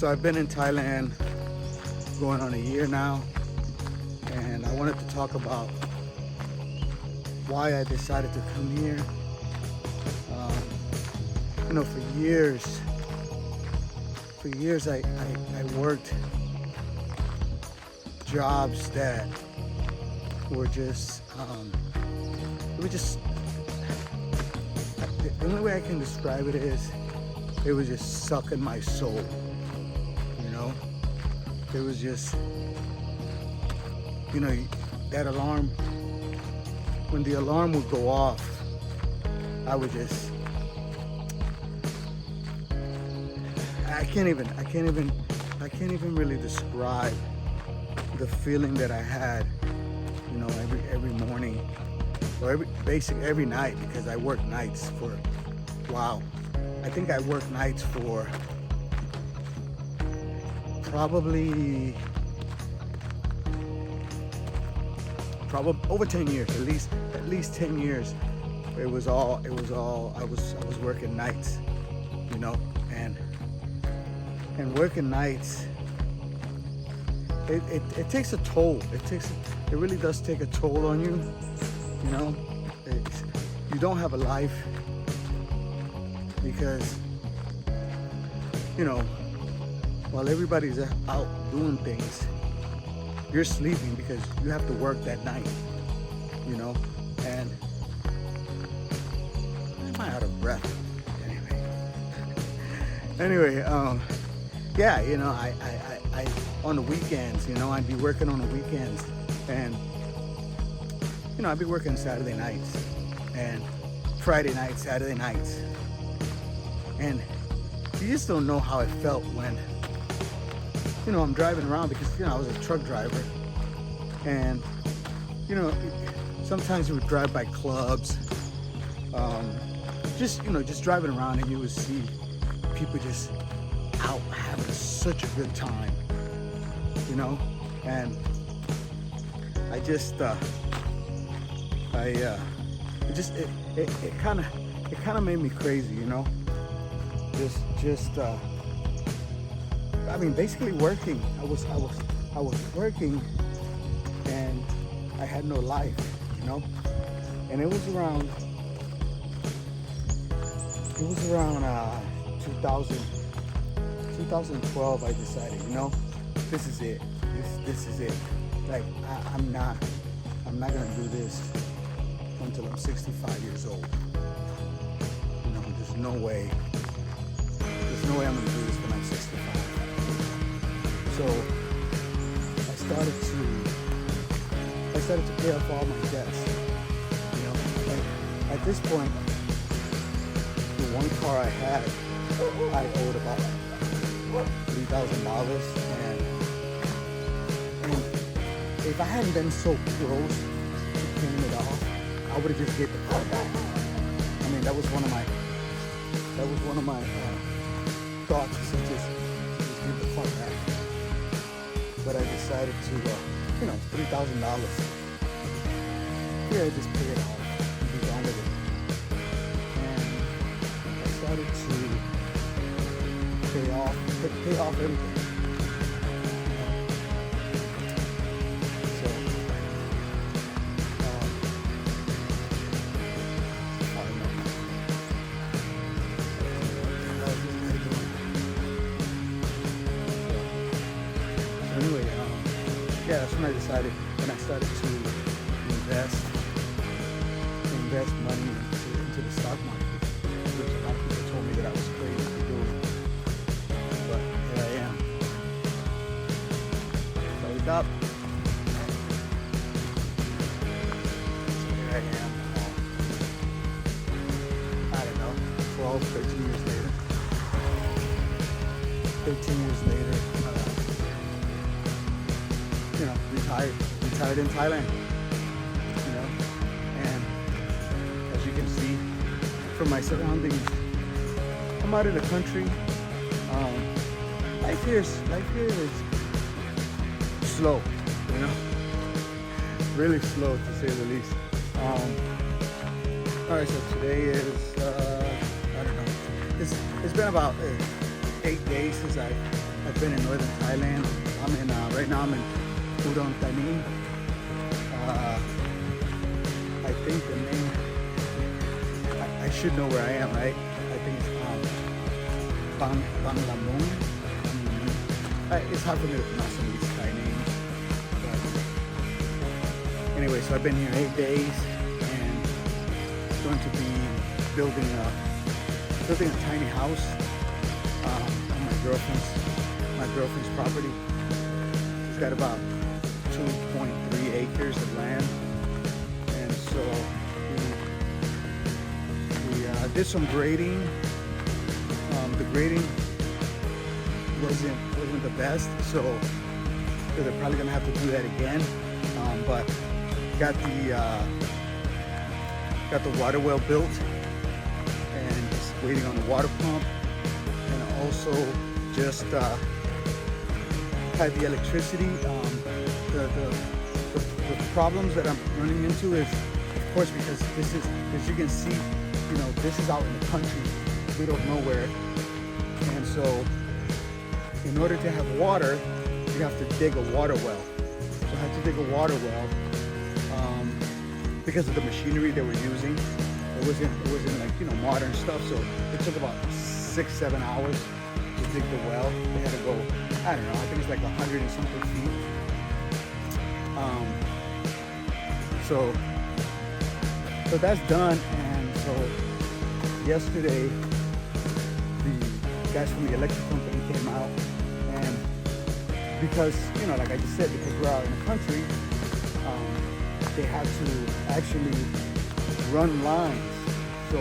So I've been in Thailand going on a year now, and I wanted to talk about why I decided to come here. For years I worked jobs that were just, the only way I can describe it is, it was just sucking my soul, you know? It was just, that alarm, when the alarm would go off, I would just, I can't even really describe the feeling that I had, every morning, or every night, because I worked nights for, I think I worked nights for probably over 10 years, at least 10 years. I was working nights, and working nights, it takes a toll. It really does take a toll on you. You don't have a life, because while everybody's out doing things, you're sleeping because you have to work that night. And am I out of breath? Anyway, I on the weekends, I'd be working on the weekends, and I'd be working Saturday nights and Friday nights, Saturday nights, and you just don't know how it felt when I'm driving around, because I was a truck driver, and sometimes you would drive by clubs, just driving around, and you would see people just out having such a good time, and it kind of made me crazy, basically working. I was working, and I had no life, and it was around 2012, I decided, this is it. This is it. Like, I'm not gonna do this until I'm 65 years old. There's no way I'm gonna do this when I'm 65. So I started to pay off all my debts. And at this point, the one car I had, I owed about $3,000, and if I hadn't been so close to paying it off, I would have just get the car back. That was one of my thoughts, to just give the car back. But I decided to, $3,000. Yeah, just pay it off and be done with it. And I started to pay off everything. So, I don't know. So anyway, that's when I started to invest money into the stock market, which a lot of people told me that I was crazy to do. But here I am. So I wake up. So here I am. I don't know, 12, 13 years later. 13 years later, retired in Thailand. And as you can see from my surroundings, I'm out in the country. Life here is slow, really slow, to say the least. All right, so today is I don't know. It's been about 8 days since I I've been in northern Thailand. I'm in right now. I'm in Udon Thani. I think the name. I should know where I am, right? I think it's Banglamung. It's hard for me to pronounce some of these Thai names. But anyway, so I've been here 8 days, and going to be building a tiny house on my girlfriend's property. She's got about 2.3 acres of land, and so we did some grading. The grading wasn't the best, so they're probably gonna have to do that again. But got the water well built, and just waiting on the water pump, and also just had the electricity. The problems that I'm running into is, of course, because this is, as you can see, you know, this is out in the country, middle of nowhere, and so in order to have water, you have to dig a water well. So I had to dig a water well because of the machinery they were using. It wasn't like, you know, modern stuff. So it took about 6-7 hours to dig the well. They had to go, I don't know, I think it's like 100 and something feet. So that's done, and so yesterday the guys from the electric company came out, and because, you know, like I just said, because we're out in the country, they had to actually run lines. So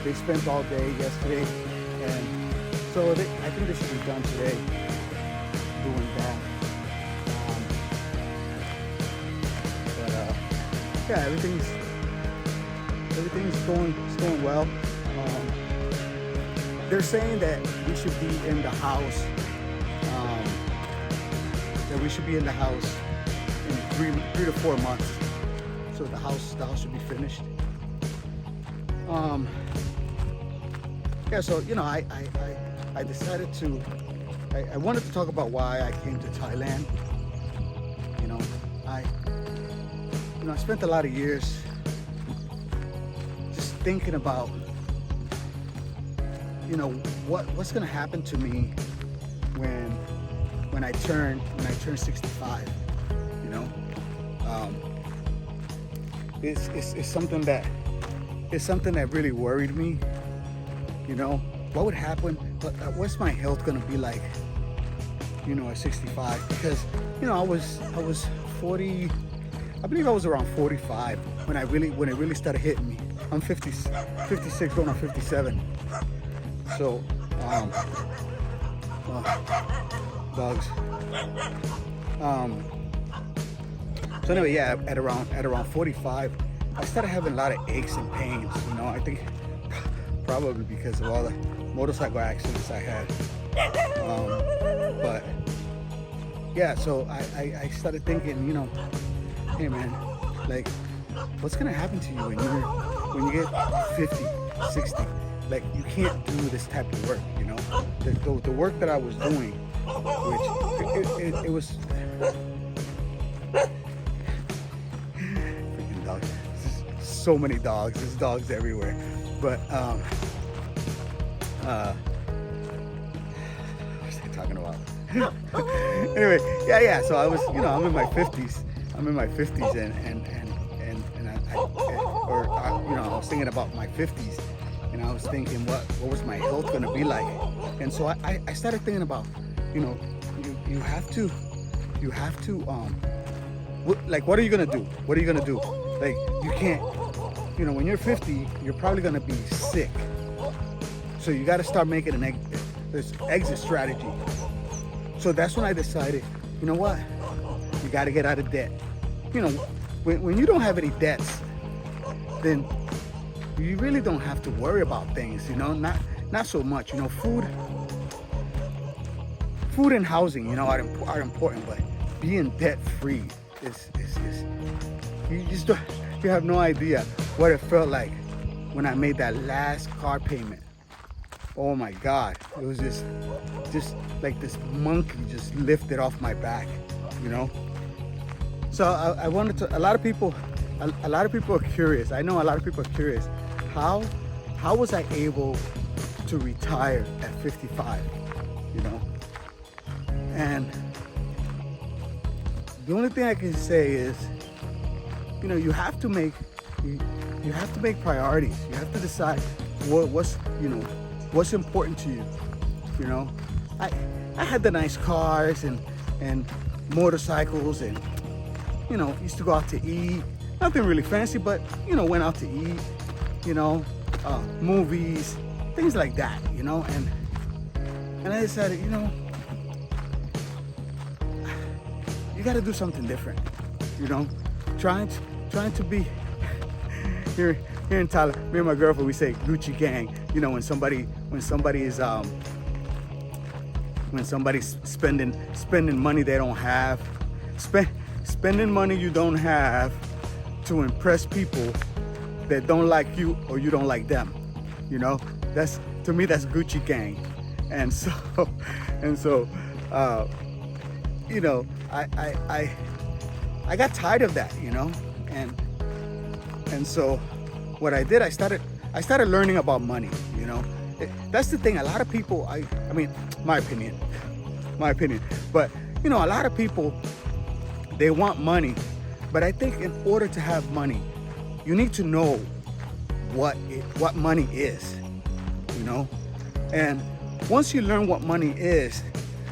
they spent all day yesterday, and so I think they should be done today doing that. Yeah, everything's going well. They're saying that we should be in the house. In 3 to 4 months. So the house should be finished. Yeah. So, you know, I decided to. I wanted to talk about why I came to Thailand. You know, I spent a lot of years just thinking about, you know, what's gonna happen to me when I turn 65. You know, it's something that really worried me. You know, what would happen? What's my health gonna be like? You know, at 65, because, you know, I was 40. I believe I was around 45 when it really started hitting me. I'm 56 going on 57. So, dogs. So anyway, yeah, at around 45, I started having a lot of aches and pains. You know, I think probably because of all the motorcycle accidents I had. But yeah, so I started thinking, you know, hey man, like, what's gonna happen to you when you get 50, 60? Like, you can't do this type of work, you know? The work that I was doing, which it was freaking dogs. So many dogs. There's dogs everywhere. But what was I talking about? Anyway, yeah. So I was, you know, I'm in my 50s, you know, I was thinking about my 50s, and I was thinking, what was my health gonna be like? And so I started thinking about, you know, you have to, like, what are you gonna do? What are you gonna do? Like, you can't, you know, when you're 50, you're probably gonna be sick. So you got to start making this exit strategy. So that's when I decided, you know what? You got to get out of debt. You know, when you don't have any debts, then you really don't have to worry about things. You know, not so much. You know, food and housing, you know, are important, but being debt free is you have no idea what it felt like when I made that last car payment. oh my God, it was just like this monkey just lifted off my back, you know. So I wanted to. A lot of people are curious. I know a lot of people are curious. How was I able to retire at 55? You know, and the only thing I can say is, you know, you have to make priorities. You have to decide what's important to you. You know, I had the nice cars and motorcycles, and you know, used to go out to eat. Nothing really fancy, but you know, went out to eat. You know, movies, things like that. You know, and I decided, you know, you got to do something different. You know, trying to be here in Thailand. Me and my girlfriend, we say Gucci gang. You know, when somebody's spending money they don't have, spending money you don't have to impress people that don't like you or you don't like them. You know, that's, to me, that's Gucci gang. And so you know, I got tired of that, you know, and so what I did, I started learning about money. You know, that's the thing. A lot of people, I mean, my opinion, but you know, a lot of people, they want money, but I think in order to have money, you need to know what money is. You know, and once you learn what money is,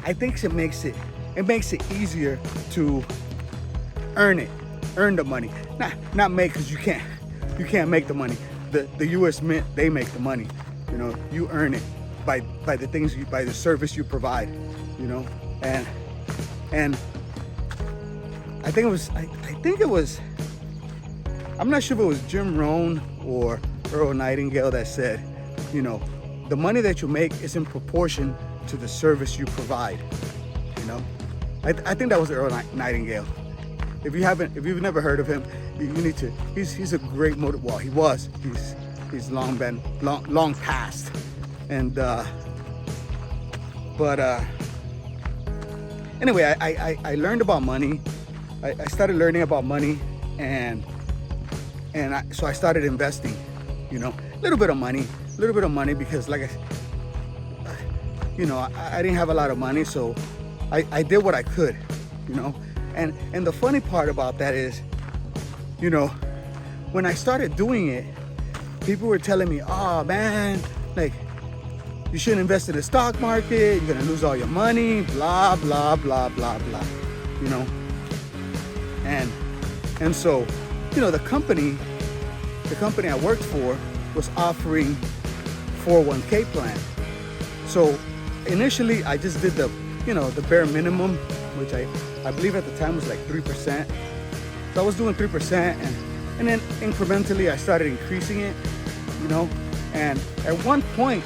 I think it makes it easier to earn the money. Not make, because you can't make the money. The U.S. Mint, they make the money. You know, you earn it by the things by the service you provide. You know, and I think it was I'm not sure if it was Jim Rohn or Earl Nightingale that said, you know, the money that you make is in proportion to the service you provide. You know, I think that was Earl Nightingale. If you've never heard of him, you need to. He's a great well, he was. He's long passed, and anyway, I learned about money. I started learning about money, and so I started investing. You know, a little bit of money, because like I didn't have a lot of money, so I did what I could. You know, and the funny part about that is, you know, when I started doing it, people were telling me, oh man, like, you shouldn't invest in the stock market, you're gonna lose all your money, blah, blah, blah, blah, blah, you know? And so, you know, the company I worked for was offering 401k plan. So initially I just did the bare minimum, which I believe at the time was like 3%. So I was doing 3%, and then incrementally I started increasing it, you know, and at one point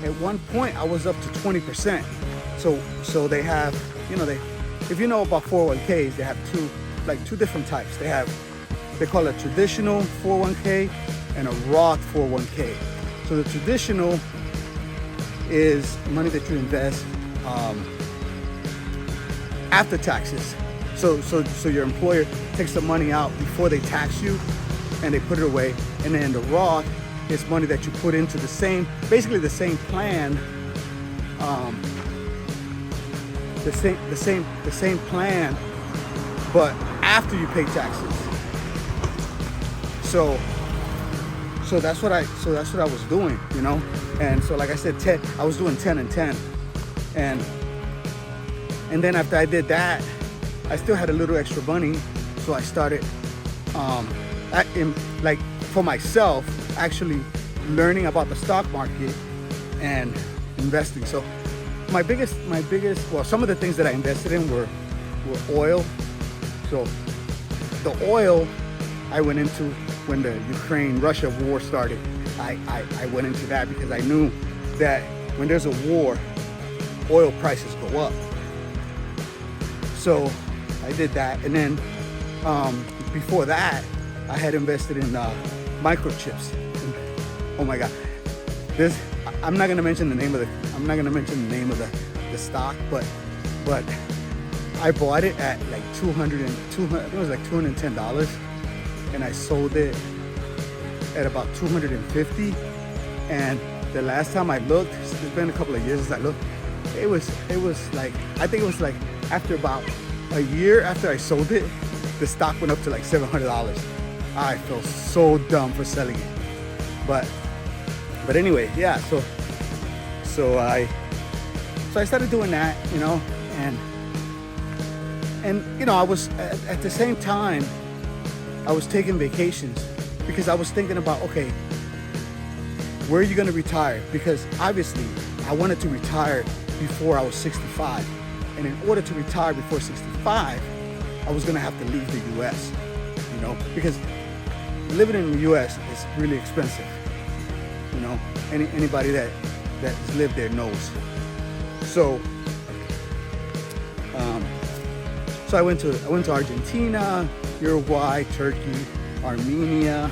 I was up to 20%. So they have, you know, if you know about 401ks, they have two different types. They call it traditional 401k and a Roth 401k. So the traditional is money that you invest after taxes. So your employer takes the money out before they tax you, and they put it away. And then the Roth is money that you put into basically the same plan, the same plan, but after you pay taxes. So that's what I was doing, you know. And so, like I said, I was doing 10 and 10, and then after I did that, I still had a little extra money, so I started, for myself, actually learning about the stock market and investing. So my biggest, well, some of the things that I invested in were oil. So the oil I went into when the Ukraine-Russia war started. I went into that because I knew that when there's a war, oil prices go up. So I did that, and then before that, I had invested in microchips. Oh my God, I'm not gonna mention the name of the stock, but I bought it at like 200 and 200. It was like $210, and I sold it at about 250. And the last time I looked, it's been a couple of years since I looked. It was like, I think it was like after about a year after I sold it, the stock went up to like $700. I felt so dumb for selling it, but anyway, yeah. So I started doing that, you know, and you know, I was at the same time I was taking vacations because I was thinking about, okay, where are you going to retire? Because obviously I wanted to retire before I was 65, and in order to retire before 65, I was going to have to leave the U.S. You know, because living in the U.S. is really expensive. You know, anybody that has lived there knows. So I went to Argentina, Uruguay, Turkey, Armenia.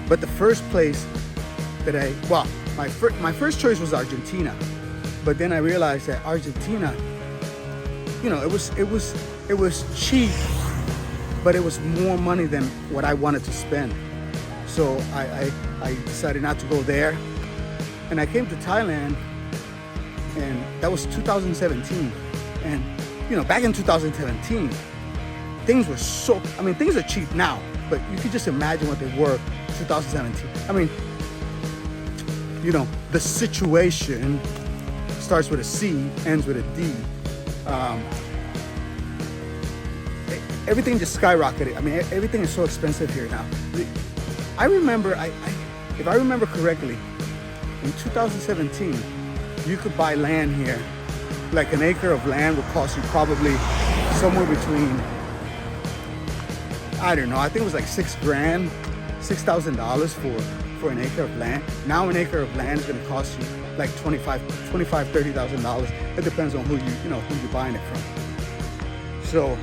But the first place that my first choice was Argentina, but then I realized that Argentina, you know, it was cheap, but it was more money than what I wanted to spend. So I decided not to go there, and I came to Thailand, and that was 2017. And you know, back in 2017, things were things are cheap now, but you could just imagine what they were 2017. I mean, you know, the situation starts with a C, ends with a D. Everything just skyrocketed. I mean, everything is so expensive here now. I remember, if I remember correctly, in 2017, you could buy land here. Like an acre of land would cost you probably somewhere between, I don't know, I think it was like $6,000 for an acre of land. Now an acre of land is going to cost you like $30,000. It depends on who you're buying it from. So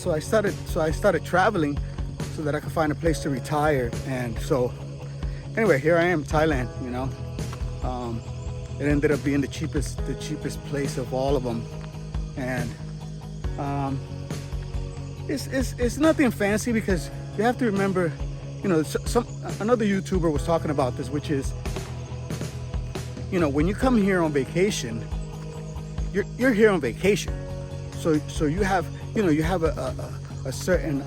I started traveling so that I could find a place to retire. And so anyway, here I am, Thailand. You know, it ended up being the cheapest place of all of them, and it's nothing fancy, because you have to remember, you know, another YouTuber was talking about this, which is, you know, when you come here on vacation, you're here on vacation, so you have a certain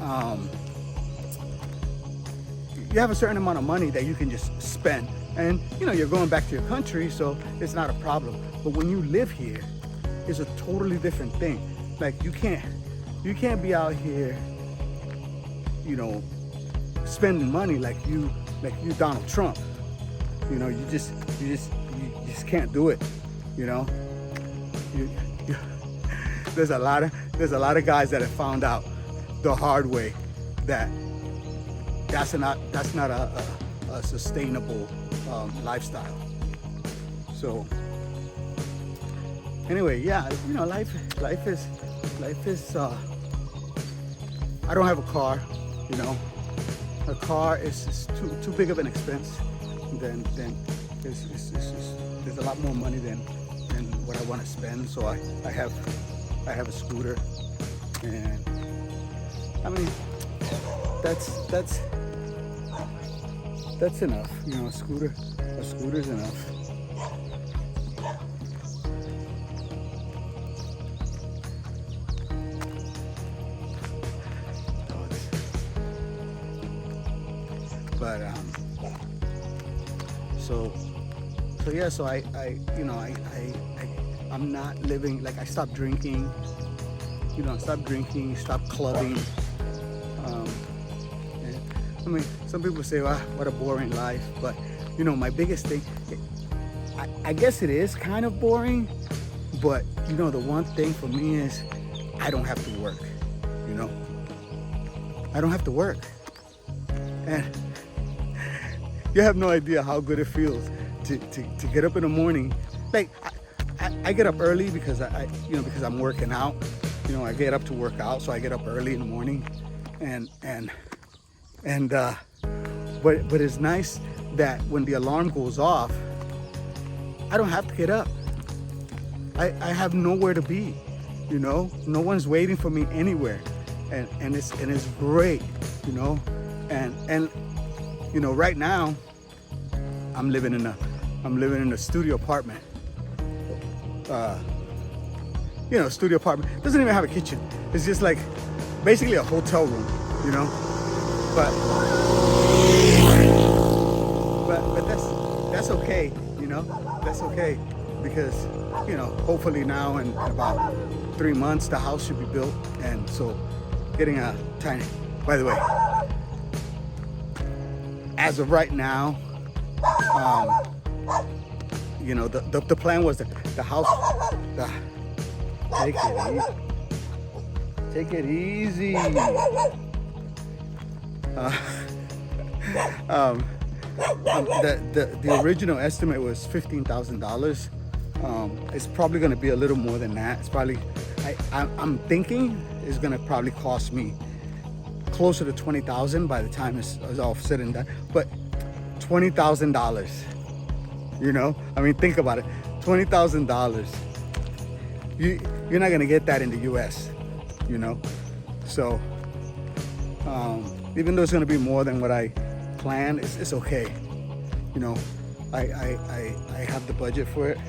you have a certain amount of money that you can just spend, and you know, you're going back to your country, so it's not a problem. But when you live here, it's a totally different thing. Like you can't be out here, you know, spending money like you Donald Trump. You know, you just can't do it. You know, there's a lot of guys that have found out the hard way that that's not a sustainable lifestyle. So anyway, yeah, you know, life is I don't have a car, you know. A car is too big of an expense. Then there's a lot more money than what I want to spend. So I have a scooter, and I mean that's enough. You know, a scooter's enough. But so I'm not living, like, I stopped drinking, you know, stopped clubbing. I mean, some people say, well, what a boring life, but you know, my biggest thing, I guess it is kind of boring, but you know, the one thing for me is I don't have to work, you know. I don't have to work. And you have no idea how good it feels to get up in the morning. Like I get up early because because I'm working out. You know, I get up to work out, so I get up early in the morning, But it's nice that when the alarm goes off, I don't have to get up. I have nowhere to be, you know. No one's waiting for me anywhere, and it's great, you know. And you know, right now I'm living in a studio apartment. You know, studio apartment doesn't even have a kitchen. It's just like basically a hotel room, you know. But that's okay, you know. That's okay because, you know, hopefully now in about 3 months the house should be built, and so getting a tiny. By the way, as of right now, you know, the plan was that the house. Take it easy. The original estimate was $15,000. It's probably going to be a little more than that. It's probably, I'm thinking it's going to probably cost me closer to $20,000 by the time it's all said and done. But $20,000, you know, I mean, think about it, $20,000. You're not going to get that in the U.S., you know. So even though it's going to be more than what I planned, it's okay, you know. I have the budget for it.